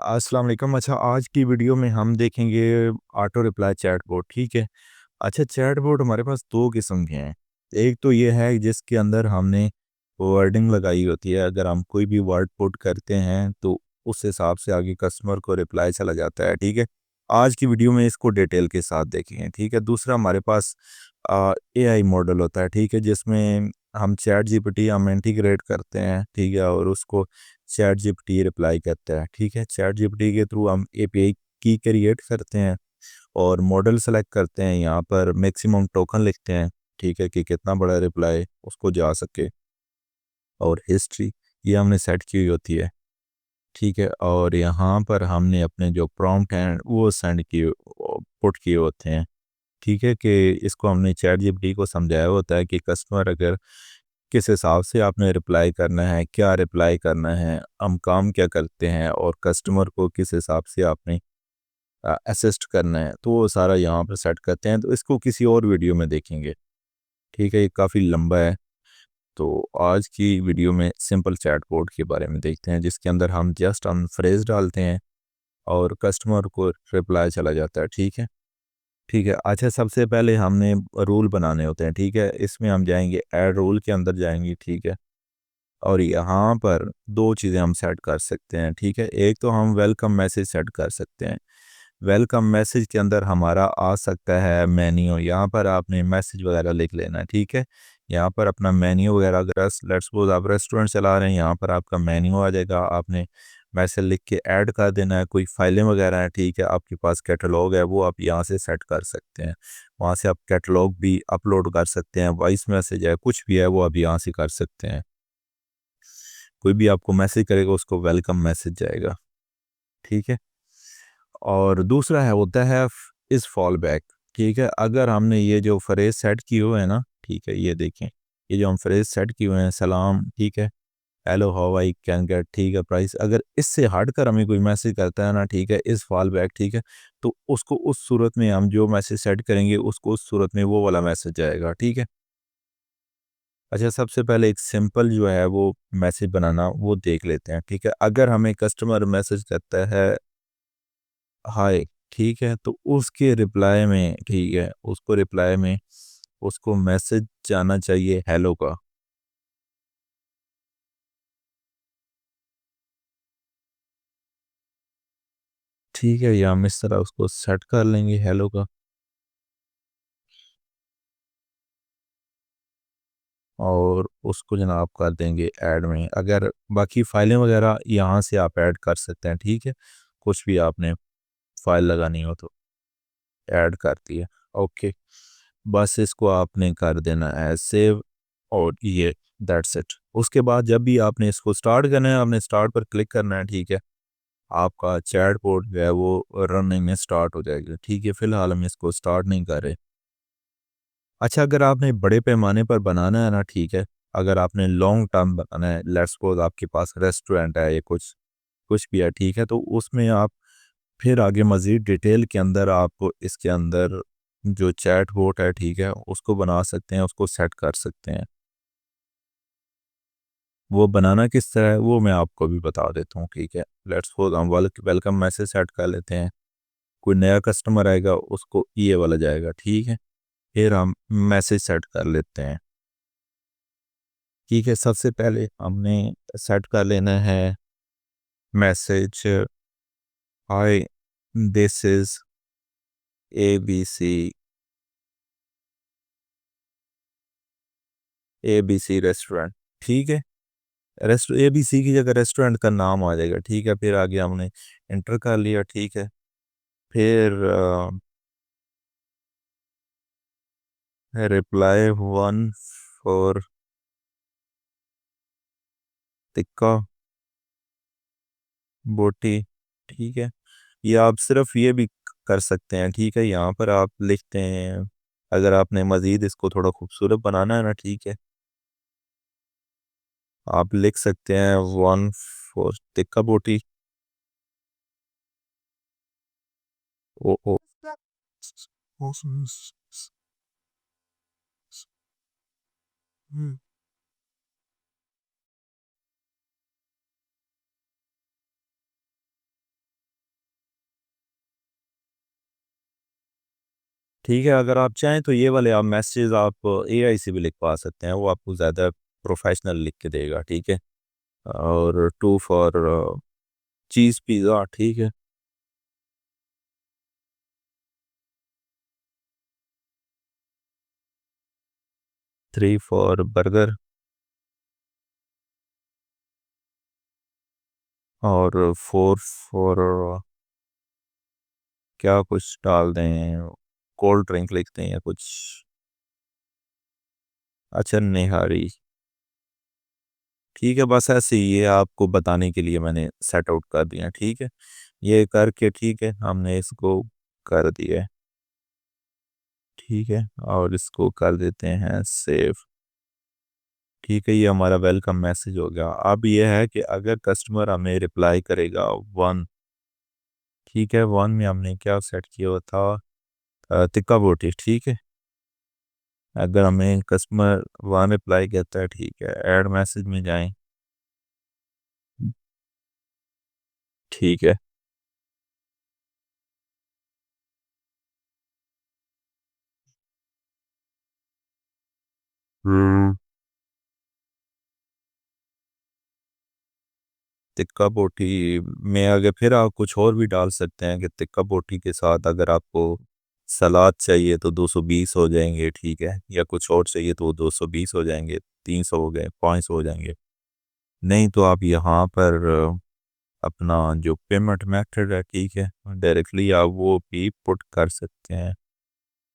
अस्सलाम वालेकुम। अच्छा, आज की वीडियो में हम देखेंगे ऑटो रिप्लाई चैटबॉट। ठीक है। अच्छा, चैटबॉट हमारे पास दो किस्म के हैं। एक तो ये है जिसके अंदर हमने वर्डिंग लगाई होती है। अगर हम कोई भी वर्ड पुट करते हैं तो उस हिसाब से आगे कस्टमर को रिप्लाई चला जाता है। ठीक है। आज की वीडियो में इसको डिटेल के साथ देखेंगे। ठीक है। दूसरा हमारे पास एआई मॉडल होता है। ठीक है, जिसमें हम चैट जीपीटी हम इंटीग्रेट करते हैं। ठीक है, और उसको चैट जीपीटी रिप्लाई करता है। ठीक है। चैट जीपीटी के थ्रू हम एपीआई की क्रिएट करते हैं और मॉडल सेलेक्ट करते हैं। यहाँ पर मैक्सिमम टोकन लिखते हैं। ठीक है, कि कितना बड़ा रिप्लाई उसको जा सके। और हिस्ट्री ये हमने सेट की हुई होती है। ठीक है। और यहाँ पर हमने अपने जो प्रॉम्प्ट हैं वो सेंड किए पुट किए होते हैं। ठीक है, कि इसको हमने चैट जीपीटी को समझाया होता है कि कस्टमर अगर किस हिसाब से आपने रिप्लाई करना है, क्या रिप्लाई करना है, हम काम क्या करते हैं और कस्टमर को किस हिसाब से आपने असिस्ट करना है, तो वो सारा यहाँ पर सेट करते हैं। तो इसको किसी और वीडियो में देखेंगे। ठीक है, ये काफ़ी लंबा है। तो आज की वीडियो में सिंपल चैटबॉट के बारे में देखते हैं, जिसके अंदर हम फ्रेज डालते हैं और कस्टमर को रिप्लाई चला जाता है। ठीक है। ठीक है। अच्छा, सबसे पहले हमने रूल बनाने होते हैं। ठीक है, इसमें हम जाएंगे ऐड रूल के अंदर जाएंगे। ठीक है। और यहाँ पर दो चीज़ें हम सेट कर सकते हैं। ठीक है, एक तो हम वेलकम मैसेज सेट कर सकते हैं। वेलकम मैसेज के अंदर हमारा आ सकता है मेन्यू। यहाँ पर आपने मैसेज वगैरह लिख लेना है। ठीक है, यहाँ पर अपना मेन्यू वगैरह, अगर लेट्स सपोज आप रेस्टोरेंट चला रहे हैं, यहाँ पर आपका मेन्यू आ जाएगा। आपने मैसेज लिख के ऐड कर देना है। कोई फाइलें वगैरह हैं, ठीक है, आपके पास कैटलॉग है, वो आप यहाँ से सेट कर सकते हैं। वहाँ से आप कैटलॉग भी अपलोड कर सकते हैं। वॉइस मैसेज है, कुछ भी है, वो आप यहाँ से कर सकते हैं। कोई भी आपको मैसेज करेगा उसको वेलकम मैसेज जाएगा। ठीक है। और दूसरा है होता है इस फॉल बैक। ठीक है, अगर हमने ये जो फ्रेज सेट किए हुए हैं ना, ठीक है, ये देखें, ये जो हम फ्रेज सेट किए हुए हैं, सलाम, ठीक है, hello how I can get, ठीक है, प्राइस, अगर इससे हटकर हमें कोई मैसेज करता है ना, ठीक है, इस फॉल बैक, ठीक है, तो उसको उस सूरत में हम जो मैसेज सेट करेंगे उसको उस सूरत में वो वाला मैसेज जाएगा। ठीक है। अच्छा, सबसे पहले एक सिंपल जो है वो मैसेज बनाना वो देख लेते हैं। ठीक है, अगर हमें कस्टमर मैसेज करता है हाय, ठीक है, तो उसके रिप्लाई में, ठीक है, उसको रिप्लाई में उसको मैसेज जाना चाहिए हेलो का। ठीक है, या हम इस तरह उसको सेट कर लेंगे हेलो का। और उसको जनाब कर देंगे ऐड में। अगर बाकी फाइलें वगैरह यहाँ से आप ऐड कर सकते हैं। ठीक है, कुछ भी आपने फाइल लगानी हो तो ऐड कर दिया। ओके, बस इसको आपने कर देना है सेव। और ये दैट्स इट। उसके बाद जब भी आपने इसको स्टार्ट करना है, आपने स्टार्ट पर क्लिक करना है। ठीक है, आपका चैटबॉट जो है वो रनिंग में स्टार्ट हो जाएगा। ठीक है, फिलहाल हम इसको स्टार्ट नहीं कर रहे। अच्छा, अगर आपने बड़े पैमाने पर बनाना है ना, ठीक है, अगर आपने लॉन्ग टर्म बनाना है, लेट्स सपोज आपके पास रेस्टोरेंट है या कुछ कुछ भी है, ठीक है, तो उसमें आप फिर आगे मज़ीद डिटेल के अंदर आप इसके अंदर जो चैट बोट है, ठीक है, उसको बना सकते हैं, उसको सेट कर सकते हैं। वो बनाना किस तरह है वो मैं आपको भी बता देता हूँ। ठीक है, लेट्स सपोज हम वेलकम मैसेज सेट कर लेते हैं। कोई नया कस्टमर आएगा उसको ये वाला जाएगा। ठीक है, फिर हम मैसेज सेट कर लेते हैं। ठीक है, सबसे पहले हमने सेट कर लेना है message hi this is ABC ABC restaurant. ठीक है, रेस्ट ABC की जगह रेस्टोरेंट का नाम आ जाएगा। ठीक है, फिर आगे हमने इंटर कर लिया। ठीक है, फिर रिप्लाई वन फॉर टिक्का बोटी। ठीक है, या आप सिर्फ ये भी कर सकते हैं। ठीक है, यहाँ पर आप लिखते हैं, अगर आपने मज़ीद इसको थोड़ा खूबसूरत बनाना है ना, ठीक है, आप लिख सकते हैं वन फॉर टिक्का बोटी। ओ ओ ठीक है, अगर आप चाहें तो ये वाले आप मैसेज आप एआई से भी लिखवा सकते हैं, वो आपको ज़्यादा प्रोफेशनल लिख के देगा, ठीक है। और 2 फॉर चीज़ पिज़्ज़ा, ठीक है। 3 फॉर बर्गर और 4 फॉर क्या कुछ डाल दें, कोल्ड ड्रिंक लिखते हैं या कुछ। अच्छा, निहारी। ठीक है, बस ऐसे ही ये आपको बताने के लिए मैंने सेट आउट कर दिया, ठीक है। ये करके ठीक है, हमने इसको कर दिया है, ठीक है। और इसको कर देते हैं सेव। ठीक है, ये हमारा वेलकम मैसेज हो गया। अब ये है कि अगर कस्टमर हमें रिप्लाई करेगा वन, ठीक है, वन में हमने क्या सेट किया हुआ था, तिक्का बोटी, ठीक है। अगर हमें कस्टमर वन रिप्लाई कहता है, ठीक है, ऐड मैसेज में जाएं, ठीक है। हम्म, तिक्का बोटी में अगर फिर आप कुछ और भी डाल सकते हैं कि तिक्का बोटी के साथ अगर आपको सलाद चाहिए तो 220 हो जाएंगे, ठीक है, या कुछ और चाहिए तो 220 हो जाएंगे, 300 हो गए, 500 हो जाएंगे। नहीं तो आप यहाँ पर अपना जो पेमेंट मेथड है, ठीक है, डायरेक्टली आप वो भी पुट कर सकते हैं,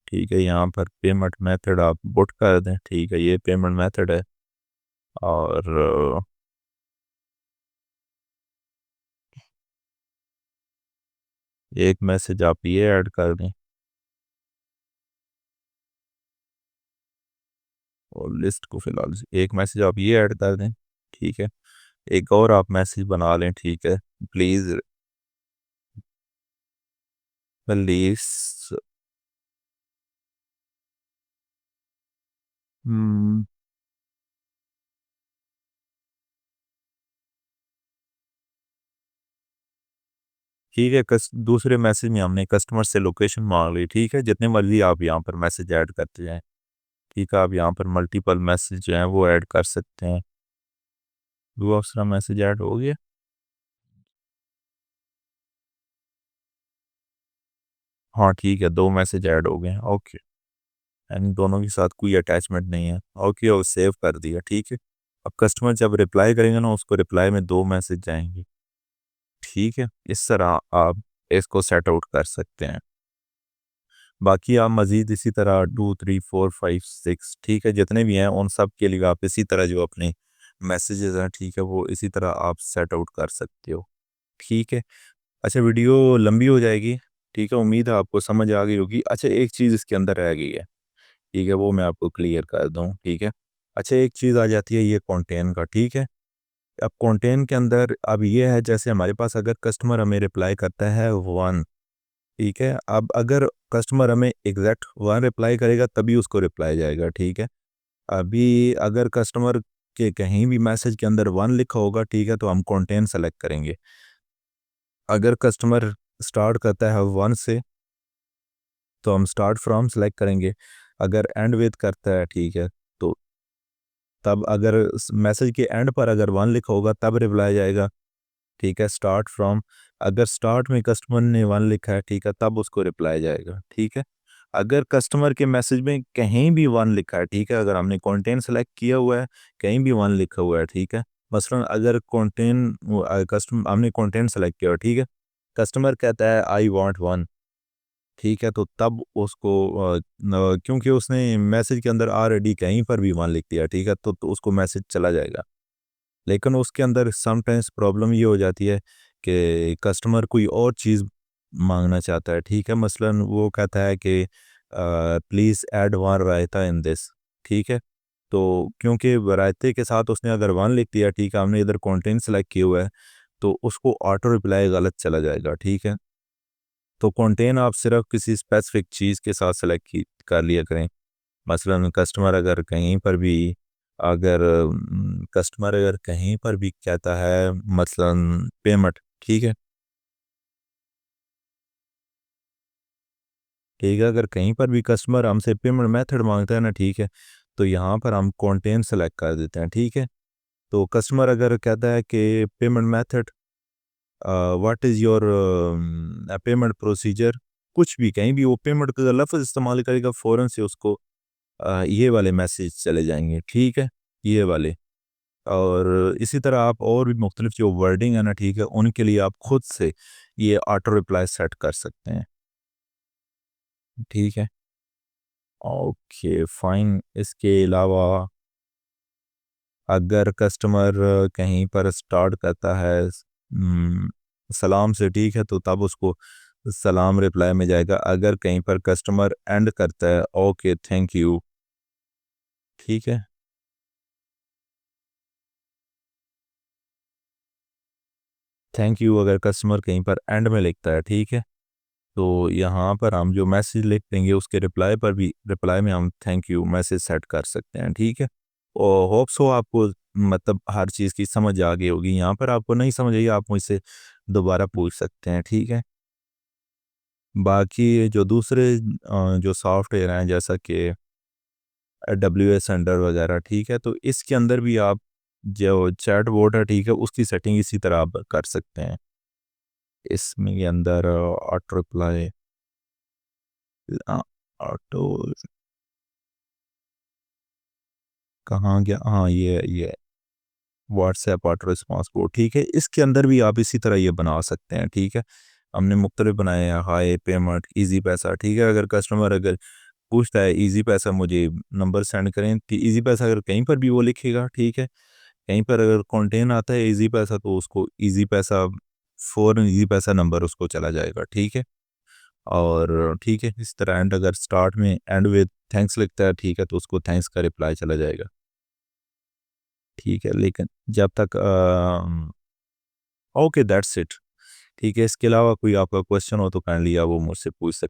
ठीक है। यहाँ पर पेमेंट मेथड आप पुट कर दें, ठीक है, ये पेमेंट मेथड है। और एक मैसेज आप ये ऐड कर दें, और लिस्ट को फिलहाल एक मैसेज आप ये ऐड कर दें, ठीक है। एक और आप मैसेज बना लें, ठीक है, प्लीज़ प्लीज। ठीक है, दूसरे मैसेज में हमने कस्टमर से लोकेशन मांग ली, ठीक है। जितने मर्जी आप यहाँ पर मैसेज ऐड करते जाएं, ठीक है। आप यहाँ पर मल्टीपल मैसेज जो हैं वो ऐड कर सकते हैं। दूसरा मैसेज ऐड हो गया। हाँ, ठीक है, दो मैसेज ऐड हो गए हैं, ओके। यानी दोनों के साथ कोई अटैचमेंट नहीं है, ओके, और सेव कर दिया, ठीक है। अब कस्टमर जब रिप्लाई करेंगे ना, उसको रिप्लाई में दो मैसेज जाएंगे, ठीक है। इस तरह आप इसको सेट आउट कर सकते हैं। बाकी आप मज़ीद इसी तरह 2 3 4 5 6, ठीक है, जितने भी हैं उन सब के लिए आप इसी तरह जो अपने मैसेजेस हैं, ठीक है, वो इसी तरह आप सेट आउट कर सकते हो, ठीक है। अच्छा, वीडियो लंबी हो जाएगी, ठीक है, उम्मीद है आपको समझ आ गई होगी। अच्छा, एक चीज़ इसके अंदर रह गई है, ठीक है, वो मैं आपको क्लियर कर दूँ, ठीक है। अच्छा, एक चीज़ आ जाती है ये कंटेंट का, ठीक है। अब कंटेंट के अंदर अब ये है, जैसे हमारे पास अगर कस्टमर हमें रिप्लाई करता है वन, ठीक है। अब अगर कस्टमर हमें एग्जैक्ट वन रिप्लाई करेगा तभी उसको रिप्लाई जाएगा, ठीक है। अभी अगर कस्टमर के कहीं भी मैसेज के अंदर वन लिखा होगा, ठीक है, तो हम कंटेंट सेलेक्ट करेंगे। अगर कस्टमर स्टार्ट करता है वन से तो हम स्टार्ट फ्रॉम सेलेक्ट करेंगे। अगर एंड विद करता है, ठीक है, तो तब अगर मैसेज के एंड पर अगर वन लिखा होगा तब रिप्लाई जाएगा, ठीक है, स्टार्ट फ्रॉम। अगर स्टार्ट में कस्टमर ने वन लिखा है, ठीक है, तब उसको रिप्लाई जाएगा, ठीक है। अगर कस्टमर के मैसेज में कहीं भी वन लिखा है, ठीक है, अगर हमने कंटेंट सेलेक्ट किया हुआ है, कहीं भी वन लिखा हुआ है, ठीक है। मसलन अगर कंटेंट कस्टमर हमने कंटेंट सेलेक्ट किया, ठीक है, कस्टमर कहता है आई वांट वन, ठीक है, तो तब उसको क्योंकि उसने मैसेज के अंदर ऑलरेडी कहीं पर भी वन लिख दिया, ठीक है, तो उसको मैसेज चला जाएगा। लेकिन उसके अंदर समटाइम्स प्रॉब्लम ये हो जाती है कि कस्टमर कोई और चीज़ मांगना चाहता है, ठीक है। मसलन वो कहता है कि please add one raita in this, ठीक है। तो क्योंकि रायते के साथ उसने अगर वन लिख दिया, ठीक है, हमने इधर कंटेंट सेलेक्ट किया हुआ है, तो उसको ऑटो रिप्लाई गलत चला जाएगा, ठीक है। तो कंटेंट आप सिर्फ किसी स्पेसिफिक चीज़ के साथ सेलेक्ट कर लिया करें। मसलन कस्टमर अगर कहीं पर भी कहता है, मसलन पेमेंट, ठीक है, ठीक है। अगर कहीं पर भी कस्टमर हमसे पेमेंट मेथड मांगता है ना, ठीक है, तो यहाँ पर हम कंटेंट सेलेक्ट कर देते हैं। ठीक है, तो कस्टमर अगर कहता है कि payment method, what is your payment procedure, कुछ भी कहीं भी वो पेमेंट का लफ्ज़ इस्तेमाल करेगा, फ़ौरन से उसको ये वाले मैसेज चले जाएंगे। ठीक है, ये वाले। और इसी तरह आप और भी मुख्तलिफ जो वर्डिंग है ना, ठीक है, उनके लिए आप खुद से ये ऑटो रिप्लाई सेट कर सकते हैं। ठीक है, ओके फाइन। इसके अलावा अगर कस्टमर कहीं पर स्टार्ट करता है सलाम से, ठीक है, तो तब उसको सलाम रिप्लाई में जाएगा। अगर कहीं पर कस्टमर एंड करता है ओके थैंक यू, ठीक है, थैंक यू अगर कस्टमर कहीं पर एंड में लिखता है, ठीक है, तो यहाँ पर हम जो मैसेज लिख देंगे उसके रिप्लाई पर भी, रिप्लाई में हम थैंक यू मैसेज सेट कर सकते हैं। ठीक है, और होप सो आपको मतलब हर चीज़ की समझ आ गई होगी। यहाँ पर आपको नहीं समझ आई, आप मुझसे दोबारा पूछ सकते हैं। ठीक है, बाकी जो दूसरे जो सॉफ्टवेयर हैं जैसा कि AWS अंडर वगैरह, ठीक है, तो इसके अंदर भी आप जो चैट बोट है, ठीक है, उसकी सेटिंग इसी तरह आप कर सकते हैं। इसमें के अंदर ऑटो रिप्लाई, ऑटो कहाँ गया, हाँ ये व्हाट्सएप ऑटो रिस्पॉन्स कोड, ठीक है, इसके अंदर भी आप इसी तरह ये बना सकते हैं। ठीक है, हमने मुख्तलिफ बनाए हैं, हाई पेमेंट, इजी पैसा। ठीक है, अगर कस्टमर अगर पूछता है इजी पैसा मुझे नंबर सेंड करें, तो इजी पैसा अगर कहीं पर भी वो लिखेगा, ठीक है, कहीं पर अगर कंटेन आता है इजी पैसा, तो उसको इजी पैसा फ़ौरन इजी पैसा नंबर उसको चला जाएगा। ठीक है, और ठीक है, इस तरह एंड अगर स्टार्ट में एंड विद थैंक्स लिखता है, ठीक है, तो उसको थैंक्स का रिप्लाई चला जाएगा। ठीक है, लेकिन जब तक ओके दैट्स इट। ठीक है, इसके अलावा कोई आपका क्वेश्चन हो तो काइंडली आप वो मुझसे पूछ सकते हैं।